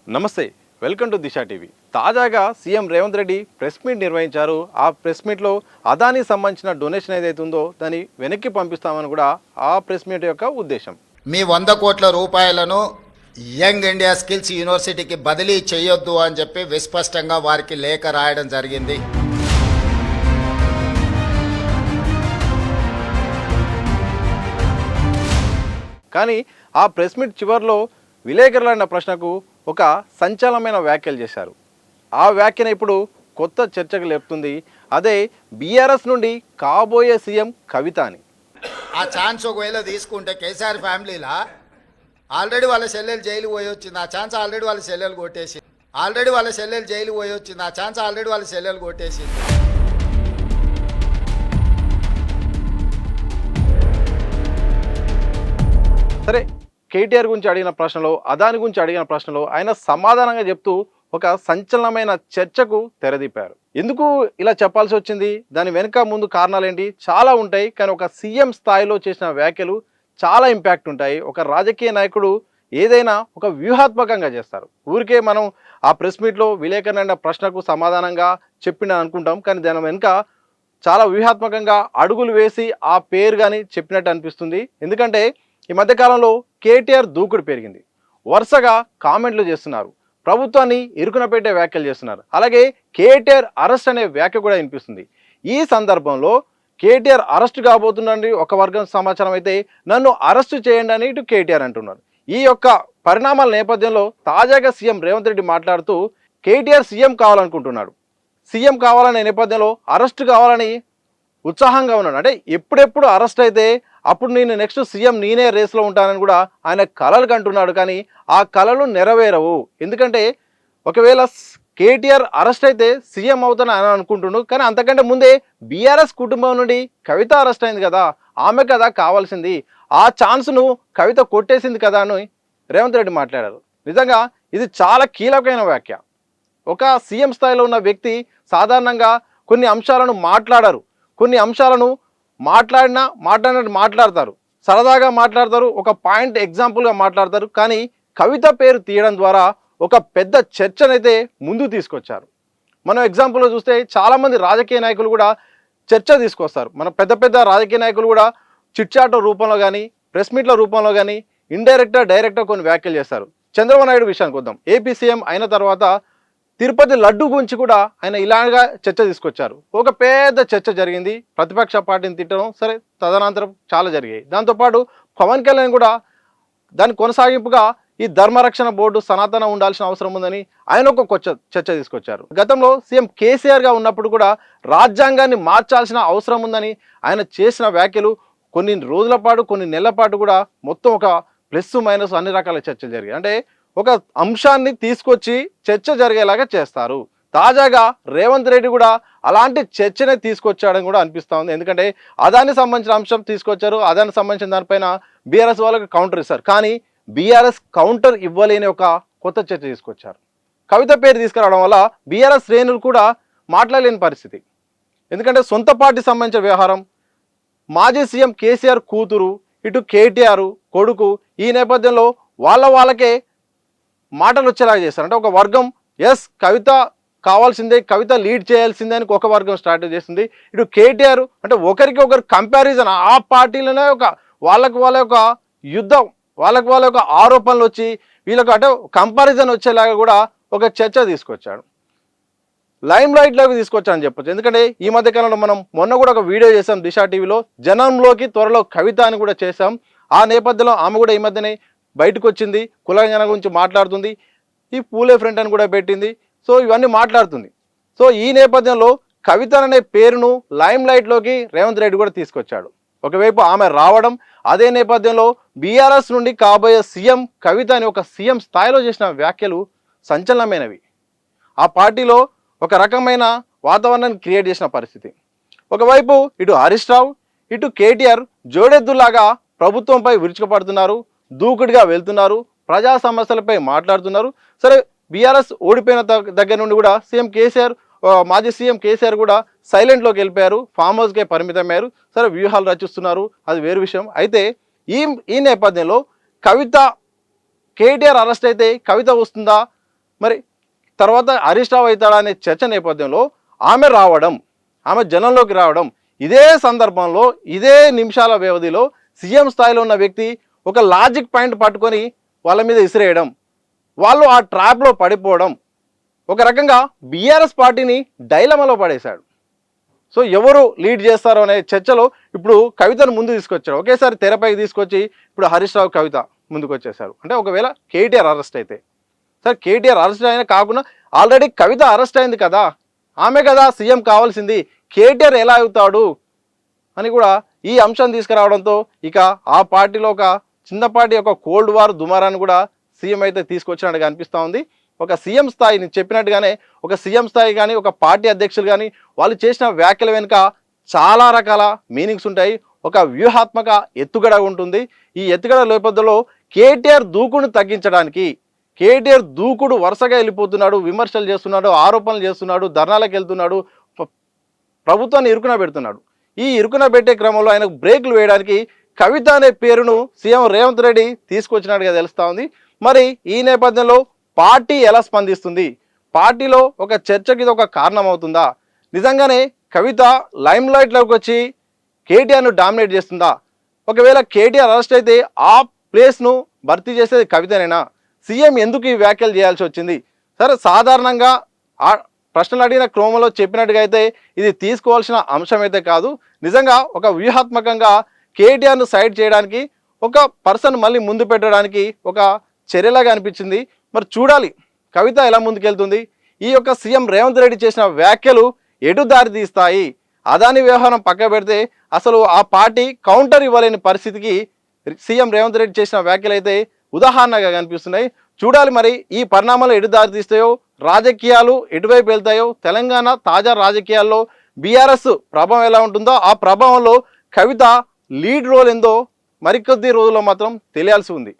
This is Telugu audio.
నమస్తే, వెల్కమ్ టు దిశ టీవీ. తాజాగా CM Revanth Reddy press meet నిర్వహించారు. ఆ ప్రెస్ మీట్లో అదానికి సంబంధించిన డొనేషన్ ఏదైతే ఉందో దాన్ని వెనక్కి పంపిస్తామని కూడా ఆ ప్రెస్ మీట్ యొక్క ఉద్దేశం. మీ 100 కోట్ల రూపాయలను యంగ్ ఇండియా స్కిల్స్ యూనివర్సిటీకి బదిలీ చేయొద్దు అని చెప్పి విస్పష్టంగా వారికి లేఖ రాయడం జరిగింది. కానీ ఆ ప్రెస్ మీట్ చివరిలో విలేకరులు అన్న ప్రశ్నకు ఒక సంచలనమైన వ్యాఖ్యలు చేశారు. ఆ వ్యాఖ్యను ఇప్పుడు కొత్త చర్చకు లేపుతుంది. అదే బీఆర్ఎస్ నుండి కాబోయే సీఎం కవిత అని. ఆ ఛాన్స్ ఒకవేళ తీసుకుంటే కేసీఆర్ ఫ్యామిలీలా ఆల్రెడీ వాళ్ళ చెల్లెలు జైలు పోయి వచ్చింది. ఆ ఛాన్స్ ఆల్రెడీ వాళ్ళ చెల్లెలు కొట్టేసి సరే, కేటీఆర్ గురించి అడిగిన ప్రశ్నలో, అదాని గురించి అడిగిన ప్రశ్నలో ఆయన సమాధానంగా చెప్తూ ఒక సంచలనమైన చర్చకు తెరదీపారు. ఎందుకు ఇలా చెప్పాల్సి వచ్చింది, దాని వెనుక ముందు కారణాలు ఏంటి, చాలా ఉంటాయి. కానీ ఒక సీఎం స్థాయిలో చేసిన వ్యాఖ్యలు చాలా ఇంపాక్ట్ ఉంటాయి. ఒక రాజకీయ నాయకుడు ఏదైనా ఒక వ్యూహాత్మకంగా చేస్తారు. ఊరికే మనం ఆ ప్రెస్ మీట్లో విలేకరులైన ప్రశ్నకు సమాధానంగా చెప్పిండని అనుకుంటాం, కానీ దాని వెనుక చాలా వ్యూహాత్మకంగా అడుగులు వేసి ఆ పేరు కానీ చెప్పినట్టు అనిపిస్తుంది. ఎందుకంటే ఈ మధ్యకాలంలో కేటీఆర్ దూకుడు పెరిగింది. వరుసగా కామెంట్లు చేస్తున్నారు, ప్రభుత్వాన్ని ఇరుకున పెట్టే వ్యాఖ్యలు చేస్తున్నారు. అలాగే కేటీఆర్ అరెస్ట్ అనే వ్యాఖ్య కూడా వినిపిస్తుంది. ఈ సందర్భంలో కేటీఆర్ అరెస్ట్ కాబోతుందని ఒక వర్గం సమాచారం అయితే, నన్ను అరెస్టు చేయండి అని ఇటు కేటీఆర్ అంటున్నారు. ఈ యొక్క పరిణామాల నేపథ్యంలో తాజాగా సీఎం రేవంత్ రెడ్డి మాట్లాడుతూ కేటీఆర్ సీఎం కావాలనుకుంటున్నాడు, సీఎం కావాలనే నేపథ్యంలో అరెస్ట్ కావాలని ఉత్సాహంగా ఉన్నాడు. అంటే ఎప్పుడెప్పుడు అరెస్ట్ అయితే అప్పుడు నేను నెక్స్ట్ సీఎం నేనే రేస్లో ఉంటానని కూడా ఆయన కలలు కంటున్నాడు. కానీ ఆ కలలు నెరవేరవు. ఎందుకంటే ఒకవేళ కేటీఆర్ అరెస్ట్ అయితే సీఎం అవుతానని అనుకుంటున్నాడు. కానీ అంతకంటే ముందే బీఆర్ఎస్ కుటుంబం నుండి కవిత అరెస్ట్ అయింది కదా, ఆమె కదా కావాల్సింది, ఆ ఛాన్స్ను కవిత కొట్టేసింది కదా అని రేవంత్ రెడ్డి మాట్లాడారు. నిజంగా ఇది చాలా కీలకమైన వ్యాఖ్య. ఒక సీఎం స్థాయిలో ఉన్న వ్యక్తి సాధారణంగా కొన్ని అంశాలను మాట్లాడరు, కొన్ని అంశాలను మాట్లాడినట్టు మాట్లాడతారు, సరదాగా మాట్లాడతారు, ఒక పాయింట్ ఎగ్జాంపుల్గా మాట్లాడతారు. కానీ కవిత పేరు తీయడం ద్వారా ఒక పెద్ద చర్చనైతే ముందు తీసుకొచ్చారు. మనం ఎగ్జాంపుల్లో చూస్తే చాలామంది రాజకీయ నాయకులు కూడా చర్చ తీసుకొస్తారు. మన పెద్ద పెద్ద రాజకీయ నాయకులు కూడా చిట్చాట రూపంలో కానీ ప్రెస్ మీట్ల రూపంలో కానీ డైరెక్ట్గా కొన్ని వ్యాఖ్యలు చేస్తారు. చంద్రబాబు నాయుడు విషయానికి వద్దాం. ఏపీ సీఎం అయిన తర్వాత తిరుపతి లడ్డు గురించి కూడా ఆయన ఇలాగా చర్చ తీసుకొచ్చారు. ఒక పెద్ద చర్చ జరిగింది. ప్రతిపక్ష పార్టీని తిట్టడం సరే, తదనంతరం చాలా జరిగాయి. దాంతోపాటు పవన్ కళ్యాణ్ కూడా దాని కొనసాగింపుగా ఈ ధర్మరక్షణ బోర్డు సనాతన ఉండాల్సిన అవసరం ఉందని ఆయన ఒక చర్చ తీసుకొచ్చారు. గతంలో సీఎం కేసీఆర్గా ఉన్నప్పుడు కూడా రాజ్యాంగాన్ని మార్చాల్సిన అవసరం ఉందని ఆయన చేసిన వ్యాఖ్యలు కొన్ని రోజుల పాటు, కొన్ని నెలల పాటు కూడా మొత్తం ఒక ప్లస్ మైనస్ అన్ని రకాల చర్చలు జరిగాయి. అంటే ఒక అంశాన్ని తీసుకొచ్చి చర్చ జరిగేలాగా చేస్తారు. తాజాగా రేవంత్ రెడ్డి కూడా అలాంటి చర్చనే తీసుకొచ్చాడని కూడా అనిపిస్తూ ఉంది. ఎందుకంటే అదానికి సంబంధించిన అంశం తీసుకొచ్చారు, అదానికి సంబంధించిన దానిపైన బీఆర్ఎస్ వాళ్ళకి కౌంటర్ ఇస్తారు. కానీ బీఆర్ఎస్ కౌంటర్ ఇవ్వలేని ఒక కొత్త చర్చ తీసుకొచ్చారు. కవిత పేరు తీసుకురావడం వల్ల బీఆర్ఎస్ శ్రేణులు కూడా మాట్లాడలేని పరిస్థితి. ఎందుకంటే సొంత పార్టీ సంబంధించిన వ్యవహారం, మాజీ సీఎం కేసీఆర్ కూతురు, ఇటు కేటీఆర్ కొడుకు, ఈ నేపథ్యంలో వాళ్ళకే మాటలు వచ్చేలాగా చేస్తారు. అంటే ఒక వర్గం ఎస్ కవిత కావాల్సిందే, కవిత లీడ్ చేయాల్సిందే అని ఒక వర్గం స్టార్ట్ చేస్తుంది. ఇటు కేటీఆర్ అంటే ఒకరికి ఒకరు కంపారిజన్, ఆ పార్టీలోనే ఒక వాళ్ళ యొక్క యుద్ధం, వాళ్ళ యొక్క ఆరోపణలు వచ్చి వీళ్ళకు అంటే కంపారిజన్ వచ్చేలాగా కూడా ఒక చర్చ తీసుకొచ్చాడు, లైమ్ లైట్లోకి తీసుకొచ్చాడని చెప్పొచ్చు. ఎందుకంటే ఈ మధ్యకాలంలో మనం మొన్న కూడా ఒక వీడియో చేసాం దిశ టీవీలో, జనంలోకి త్వరలో కవిత అని కూడా చేసాం. ఆ నేపథ్యంలో ఆమె కూడా ఈ మధ్యనే బయటకు వచ్చింది, కులంగన గురించి మాట్లాడుతుంది, ఈ పూలే ఫ్రంట్ అని కూడా పెట్టింది. సో ఇవన్నీ మాట్లాడుతుంది. సో ఈ నేపథ్యంలో కవిత అనే పేరును లైమ్ లైట్లోకి రేవంత్ రెడ్డి కూడా తీసుకొచ్చాడు. ఒకవైపు ఆమె రావడం, అదే నేపథ్యంలో బీఆర్ఎస్ నుండి కాబోయే సీఎం కవిత అని ఒక సీఎం స్థాయిలో చేసిన వ్యాఖ్యలు సంచలనమైనవి. ఆ పార్టీలో ఒక రకమైన వాతావరణాన్ని క్రియేట్ చేసిన పరిస్థితి. ఒకవైపు ఇటు హరీష్ రావు, ఇటు కేటీఆర్ జోడెద్దులాగా ప్రభుత్వంపై విరుచుకుపడుతున్నారు, దూకుడుగా వెళ్తున్నారు, ప్రజా సమస్యలపై మాట్లాడుతున్నారు. సరే, బీఆర్ఎస్ ఓడిపోయిన దగ్గర నుండి కూడా సీఎం కేసీఆర్, మాజీ సీఎం కేసీఆర్ కూడా సైలెంట్లోకి వెళ్ళిపోయారు, ఫామ్ హౌస్కే పరిమితమయ్యారు. సరే, వ్యూహాలు రచిస్తున్నారు, అది వేరు విషయం. అయితే ఈ నేపథ్యంలో కవిత, కేటీఆర్ అరెస్ట్ అయితే కవిత వస్తుందా, మరి తర్వాత అరెస్ట్ అవుతాడా అనే చర్చ నేపథ్యంలో ఆమె రావడం, ఆమె జనంలోకి రావడం, ఇదే సందర్భంలో ఇదే నిమిషాల వ్యవధిలో సీఎం స్థాయిలో ఉన్న వ్యక్తి ఒక లాజిక్ పాయింట్ పట్టుకొని వాళ్ళ మీద ఇసిరేయడం, వాళ్ళు ఆ ట్రాప్లో పడిపోవడం, ఒక రకంగా బీఆర్ఎస్ పార్టీని డైలమాలో పడేశాడు. సో ఎవరు లీడ్ చేస్తారో అనే చర్చలో ఇప్పుడు కవితను ముందు తీసుకొచ్చాడు. ఒకేసారి తెరపైకి తీసుకొచ్చి ఇప్పుడు హరీష్ రావు, కవిత ముందుకు వచ్చేసారు. అంటే ఒకవేళ కేటీఆర్ అరెస్ట్ అయితే, సార్ కేటీఆర్ అరెస్ట్ అయినా కాకుండా ఆల్రెడీ కవిత అరెస్ట్ అయింది కదా, ఆమె కదా సీఎం కావాల్సింది, కేటీఆర్ ఎలా అవుతాడు అని కూడా ఈ అంశం తీసుకురావడంతో ఇక ఆ పార్టీలో ఒక చిన్నపాటి ఒక కోల్డ్ వార్ దుమారాన్ని కూడా సీఎం అయితే తీసుకొచ్చినట్టుగా అనిపిస్తూ ఉంది. ఒక సీఎం స్థాయి, నేను చెప్పినట్టుగానే ఒక సీఎం స్థాయి కానీ ఒక పార్టీ అధ్యక్షులు కానీ వాళ్ళు చేసిన వ్యాఖ్యల వెనుక చాలా రకాల మీనింగ్స్ ఉంటాయి. ఒక వ్యూహాత్మక ఎత్తుగడ ఉంటుంది. ఈ ఎత్తుగడ నేపథ్యంలో కేటీఆర్ దూకుడును తగ్గించడానికి, కేటీఆర్ దూకుడు వరుసగా వెళ్ళిపోతున్నాడు, విమర్శలు చేస్తున్నాడు, ఆరోపణలు చేస్తున్నాడు, ధర్నాలకు వెళ్తున్నాడు, ప్రభుత్వాన్ని ఇరుకున పెడుతున్నాడు. ఈ ఇరుకున పెట్టే క్రమంలో ఆయనకు బ్రేకులు వేయడానికి కవిత అనే పేరును సీఎం రేవంత్ రెడ్డి తీసుకొచ్చినట్టుగా తెలుస్తూ ఉంది. మరి ఈ నేపథ్యంలో పార్టీ ఎలా స్పందిస్తుంది, పార్టీలో ఒక చర్చకి ఇది ఒక కారణం అవుతుందా, నిజంగానే కవిత లైమ్ లైట్లోకి వచ్చి కేటీఆర్ను డామినేట్ చేస్తుందా, ఒకవేళ కేటీఆర్ అరెస్ట్ అయితే ఆ ప్లేస్ను భర్తీ చేసేది కవితనేనా, సీఎం ఎందుకు ఈ వ్యాఖ్యలు చేయాల్సి వచ్చింది? సరే, సాధారణంగా ఆ ప్రశ్నలు అడిగిన క్రమంలో చెప్పినట్టుగా అయితే ఇది తీసుకోవాల్సిన అంశం అయితే కాదు. నిజంగా ఒక వ్యూహాత్మకంగా కేటీఆర్ను సైడ్ చేయడానికి ఒక పర్సన్ మళ్ళీ ముందు పెట్టడానికి ఒక చర్యలాగా అనిపించింది. మరి చూడాలి కవిత ఎలా ముందుకెళ్తుంది. ఈ యొక్క సీఎం రేవంత్ రెడ్డి చేసిన వ్యాఖ్యలు ఎటు దారి తీస్తాయి? అదాని వ్యవహారం పక్క పెడితే అసలు ఆ పార్టీ కౌంటర్ ఇవ్వలేని పరిస్థితికి సీఎం రేవంత్ రెడ్డి చేసిన వ్యాఖ్యలు అయితే ఉదాహరణగా కనిపిస్తున్నాయి. చూడాలి మరి ఈ పరిణామాలు ఎటు దారి తీస్తాయో, రాజకీయాలు ఎటువైపు వెళ్తాయో, తెలంగాణ తాజా రాజకీయాల్లో బీఆర్ఎస్ ప్రభావం ఎలా ఉంటుందో, ఆ ప్రభావంలో కవిత లీడ్ రోల్ ఏందో మరికొద్ది రోజుల్లో మాత్రం తెలియాల్సి ఉంది.